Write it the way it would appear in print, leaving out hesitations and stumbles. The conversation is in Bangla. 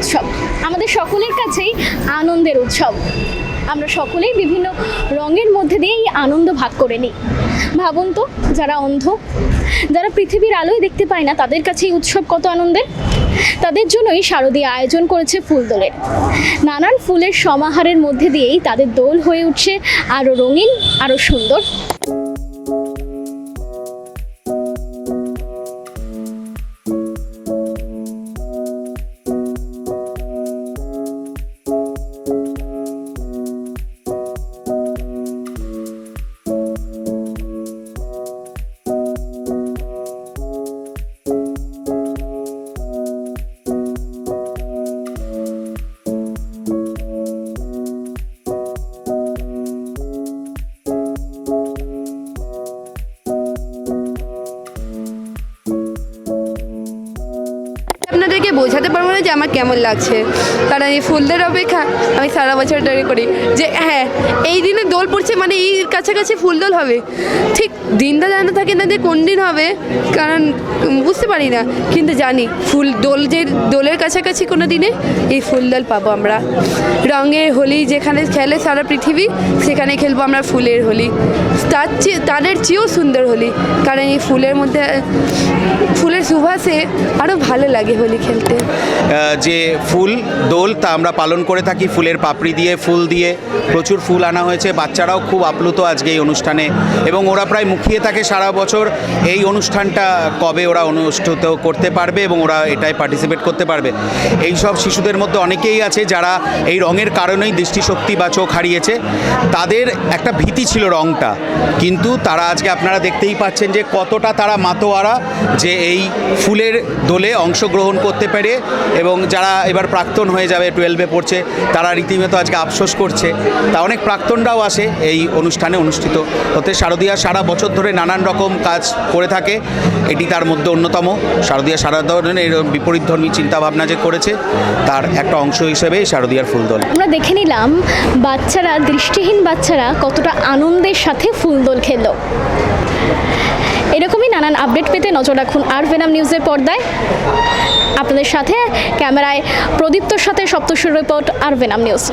উৎসব আমাদের সকলের কাছেই আনন্দের উৎসব। আমরা সকলেই বিভিন্ন রঙের মধ্যে দিয়ে এই আনন্দ ভাগ করে নিই। ভাবুন তো, যারা অন্ধ, যারা পৃথিবীর আলোয় দেখতে পায় না, তাদের কাছে এই উৎসব কত আনন্দের। তাদের জন্যই শারদীয়া আয়োজন করেছে ফুলদোলের। নানান ফুলের সমাহারের মধ্যে দিয়েই তাদের দোল হয়ে উঠছে আরও রঙিন, আরও সুন্দর। আপনাদেরকে বোঝাতে পারবো না যে আমার কেমন লাগছে, কারণ এই ফুলদের অপেক্ষা আমি সারা বছর ধরে করি যে হ্যাঁ এই দিনে দোল পড়ছে মানে এই কাছাকাছি ফুল দোল হবে। ঠিক দিনটা জানা থাকে না যে কোন দিন হবে, কারণ বুঝতে পারি না, কিন্তু জানি ফুল দোল যে দোলের কাছাকাছি কোনো দিনে এই ফুল দোল পাবো আমরা। রঙের হোলি যেখানে খেলে সারা পৃথিবী, সেখানে খেলবো আমরা ফুলের হোলি। তাদের চেয়েও সুন্দর হোলি, কারণ এই ফুলের মধ্যে ফুলের সুবাসে আরও ভালো লাগে হোলি খেলতে। যে ফুল দোল তা আমরা পালন করে থাকি ফুলের পাপড়ি দিয়ে, ফুল দিয়ে। প্রচুর ফুল আনা হয়েছে, বাচ্চারাও খুব আপ্লুত আজকে এই অনুষ্ঠানে, এবং ওরা প্রায় মুখিয়ে থাকে সারা বছর এই অনুষ্ঠানটা কবে ওরা অনুষ্ঠিত করতে পারবে এবং ওরা এটাই পার্টিসিপেট করতে পারবে। এই সব শিশুদের মধ্যে অনেকেই আছে যারা এই রঙের কারণেই দৃষ্টিশক্তি বা চোখ হারিয়েছে। তাদের একটা ভীতি ছিল রঙটা, কিন্তু তারা আজকে আপনারা দেখতেই পাচ্ছেন যে কতটা তারা মাতোয়ারা যে এই ফুলের দোলে অংশগ্রহণ করতে পারে। এবং যারা এবার প্রাক্তন হয়ে যাবে, 12-এ পড়ছে, তারা রীতিমতো আজকে আফসোস করছে। তা অনেক প্রাক্তনরাও আসে এই অনুষ্ঠানে অনুষ্ঠিত হতে। শারদীয়া সারা বছর ধরে নানান রকম কাজ করে থাকে, এটি তার মধ্যে অন্যতম। শারদীয়া সারা ধরনের বিপরীতধর্মী চিন্তাভাবনা যে করেছে, তার একটা অংশ হিসেবে শারদীয়ার ফুলদোল। আমরা দেখে নিলাম বাচ্চারা, দৃষ্টিহীন বাচ্চারা কতটা আনন্দের সাথে ফুলদোল খেললো। এরকমই নানান আপডেট পেতে নজর রাখুন আর-ভেনাম নিউজের পর্দায়। আপনাদের সাথে ক্যামেরায় প্রদীপ্তর সাথে সপ্তশুর রিপোর্ট, আর-ভেনাম নিউজ।